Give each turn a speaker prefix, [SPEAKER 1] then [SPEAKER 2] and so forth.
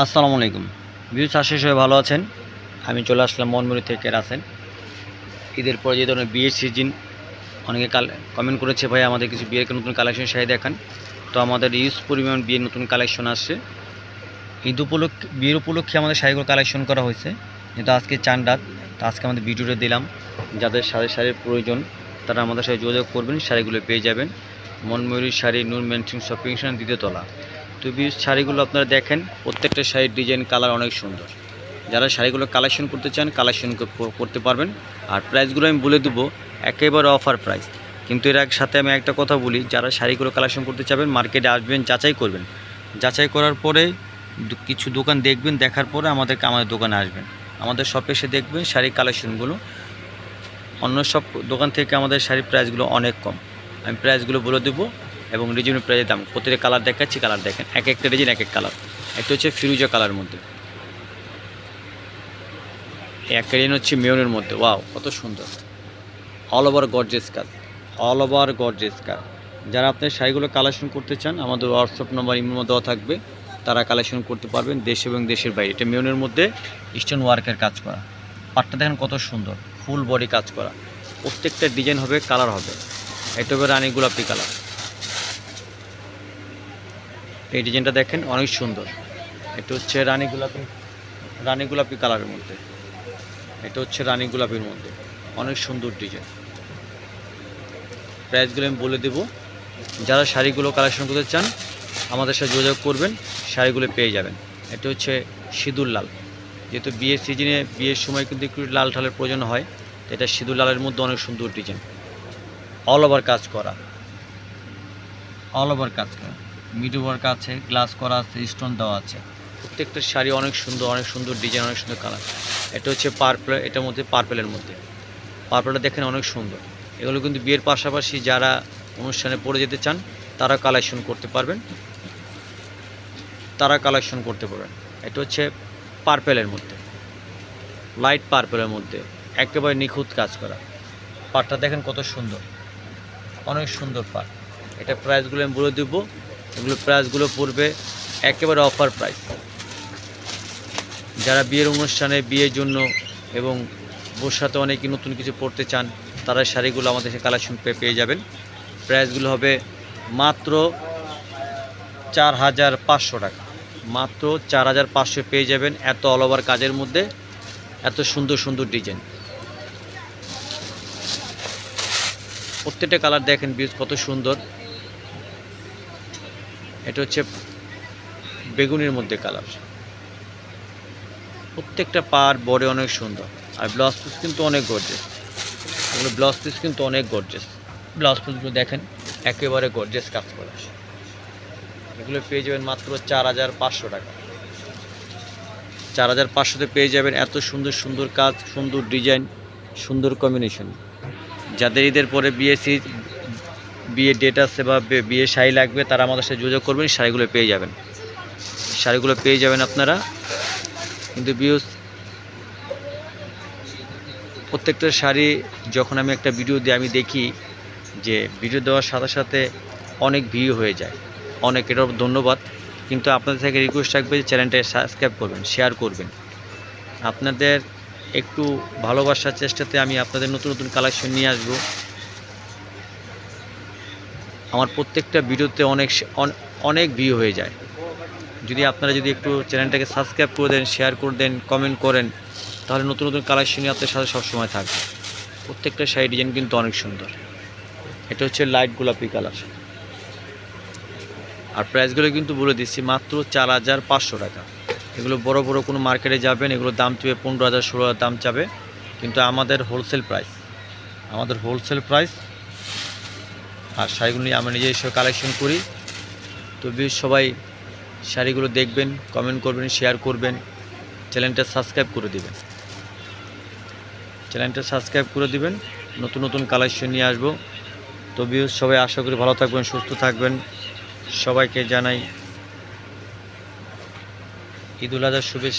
[SPEAKER 1] আসসালামু আলাইকুম ভিউজ, আশা সবাই ভালো আছেন। আমি চলে আসলাম মনমুড়ি থেকে রাসেল। ঈদের পরে যে ধরনের বিয়ের সিজন, অনেকে কমেন্ট করেছে ভাই আমাদের কিছু বিয়ের নতুন কালেকশন শাড়ি দেখান। তো আমাদের ইউজ পরিমাণ বিয়ের নতুন কালেকশন আসছে। ঈদ উপলক্ষে, বিয়ের উপলক্ষে আমাদের শাড়িগুলো কালেকশন করা হয়েছে। যেহেতু আজকে চাঁদ রাত, তো আজকে আমাদের ভিডিওটা দিলাম। যাদের শাড়ির প্রয়োজন তারা আমাদের সাথে যোগাযোগ করবেন, শাড়িগুলো পেয়ে যাবেন। মনময়ূরী শাড়ি, নূর মেনশন শপিং সেন্টার, দ্বিতীয় তলা। তো শাড়িগুলো আপনারা দেখেন, প্রত্যেকটা শাড়ির ডিজাইন কালার অনেক সুন্দর। যারা শাড়িগুলো কালেকশন করতে চান কালেকশন করতে পারবেন। আর প্রাইসগুলো আমি বলে দেবো, একেবারে অফার প্রাইস। কিন্তু এর সাথে আমি একটা কথা বলি, যারা শাড়িগুলো কালেকশন করতে চাবেন মার্কেটে আসবেন, যাচাই করবেন। যাচাই করার পরে কিছু দোকান দেখবেন, দেখার পরে আমাদের দোকানে আসবেন। আমাদের শপে এসে দেখবেন শাড়ির কালেকশনগুলো। অন্য সব দোকান থেকে আমাদের শাড়ির প্রাইসগুলো অনেক কম। আমি প্রাইসগুলো বলে দেবো এবং রিজনেবল প্রাইসের দাম। প্রত্যেকটা কালার দেখাচ্ছি, কালার দেখেন, এক একটা ডিজাইন এক এক কালার। একটা হচ্ছে ফিরোজা কালার মধ্যে, একটা ডিজাইন হচ্ছে মেরুনের মধ্যে। ওয়াও, কত সুন্দর! অল ওভার গর্জিয়াস কাজ, অল ওভার গর্জিয়াস কাজ। যারা আপনার শাড়িগুলো কালেকশন করতে চান আমাদের হোয়াটসঅ্যাপ নম্বর ইমেল দেওয়া থাকবে, তারা কালেকশন করতে পারবেন দেশ এবং দেশের বাইরে। এটা মেরুনের মধ্যে স্টোন ওয়ার্কের কাজ করা। পাটটা দেখেন কত সুন্দর, ফুল বডি কাজ করা। প্রত্যেকটা ডিজাইন হবে, কালার হবে। এটা হবে রানী গোলাপি কালার। এই ডিজাইনটা দেখেন অনেক সুন্দর। এটা হচ্ছে রানী গোলাপি কালারের মধ্যে। এটা হচ্ছে রানী গোলাপির মধ্যে, অনেক সুন্দর ডিজাইন। প্রাইসগুলো আমি বলে দেবো। যারা শাড়িগুলো কালেকশন করতে চান আমাদের সাথে যোগাযোগ করবেন, শাড়িগুলো পেয়ে যাবেন। এটা হচ্ছে সিঁদুর লাল। যেহেতু বিয়ের সিজনে, বিয়ের সময় কিন্তু একটু লাল ঠালের প্রয়োজন হয়, তো এটা সিঁদুর লালের মধ্যে অনেক সুন্দর ডিজাইন। অল ওভার কাজ করা, অল ওভার কাজ করা, মিডল ওয়ার্ক আছে, গ্লাস করা আছে, স্টোন দেওয়া আছে। প্রত্যেকটা শাড়ি অনেক সুন্দর, অনেক সুন্দর ডিজাইন, অনেক সুন্দর কালার। এটা হচ্ছে পার্পল, এটার মধ্যে পার্পেলের মধ্যে। পার্পলটা দেখেন অনেক সুন্দর। এগুলো কিন্তু বিয়ের পাশাপাশি যারা অনুষ্ঠানে পরে যেতে চান তারা কালেকশন করতে পারবেন, এটা হচ্ছে পার্পেলের মধ্যে, লাইট পার্পেলের মধ্যে, একেবারে নিখুঁত কাজ করা। পাটটা দেখেন কত সুন্দর, অনেক সুন্দর পাট। এটা প্রাইসগুলো আমি বলে দেবো। এগুলো প্রাইসগুলো পড়বে একেবারে অফার প্রাইস। যারা বিয়ের অনুষ্ঠানে, বিয়ের জন্য এবং বোর সাথে অনেকে নতুন কিছু পড়তে চান তারা শাড়িগুলো আমাদের কাছে কালেকশন পেয়ে যাবেন। প্রাইসগুলো হবে মাত্র 4,500 টাকা, মাত্র 4,500 পেয়ে যাবেন। এত অল ওভার কাজের মধ্যে এত সুন্দর সুন্দর ডিজাইন। প্রত্যেকটা কালার দেখেন বিউজ কত সুন্দর। এটা হচ্ছে বেগুনের মধ্যে কালার। প্রত্যেকটা পার বডি অনেক সুন্দর। আর ব্লাউজ পিস কিন্তু অনেক গর্জিয়াস। এগুলো ব্লাউজ পিস কিন্তু অনেক গর্জিয়াস। ব্লাউজ পিসগুলো দেখেন একেবারে গর্জিয়াস কাজ করা। এগুলো পেয়ে যাবেন মাত্র 4,500 টাকা। 4,500তে পেয়ে যাবেন এত সুন্দর সুন্দর কাজ, সুন্দর ডিজাইন, সুন্দর কম্বিনেশন। যাদের ঈদের পরে বিয়ে ডেট আছে বা বিয়ে শাড়ি লাগবে তারা আমাদের সাথে যোগাযোগ করবেন, শাড়িগুলো পেয়ে যাবেন। শাড়িগুলো পেয়ে যাবেন আপনারা। কিন্তু বিউজ, প্রত্যেকটা শাড়ি যখন আমি একটা ভিডিও দিই আমি দেখি যে ভিডিও দেওয়ার সাথে সাথে অনেক ভিউ হয়ে যায়, অনেক, এটার ধন্যবাদ। কিন্তু আপনাদের থেকে রিকোয়েস্ট থাকবে যে চ্যানেলটা সাবস্ক্রাইব করবেন, শেয়ার করবেন। আপনাদের একটু ভালোবাসার চেষ্টাতে আমি আপনাদের নতুন নতুন কালেকশন নিয়ে আসব। আমার প্রত্যেকটা ভিডিওতে অনেক ভিউ হয়ে যায়। যদি আপনারা একটু চ্যানেলটাকে সাবস্ক্রাইব করে দেন, শেয়ার করে দেন, কমেন্ট করেন, তাহলে নতুন নতুন কালেকশনই আপনার সাথে সবসময় থাকবে। প্রত্যেকটা শাড়ি ডিজাইন কিন্তু অনেক সুন্দর। এটা হচ্ছে লাইট গোলাপি কালার। আর প্রাইসগুলো কিন্তু বলে দিচ্ছি, মাত্র 4,500 টাকা। এগুলো বড় বড় কোনো মার্কেটে যাবেন এগুলো দাম চাবে 15,000 16,000 দাম চাবে, কিন্তু আমাদের হোলসেল প্রাইস। আর শাড়িগুলো নিয়ে আমরা নিজে এসে কালেকশন করি। তো সবাই শাড়িগুলো দেখবেন, কমেন্ট করবেন, শেয়ার করবেন, চ্যানেলটা সাবস্ক্রাইব করে দিবেন। নতুন নতুন কালেকশন নিয়ে আসবো। তো সবাই আশা করি ভালো থাকবেন, সুস্থ থাকবেন। সবাইকে জানাই ঈদ উল আজহার শুভেচ্ছা।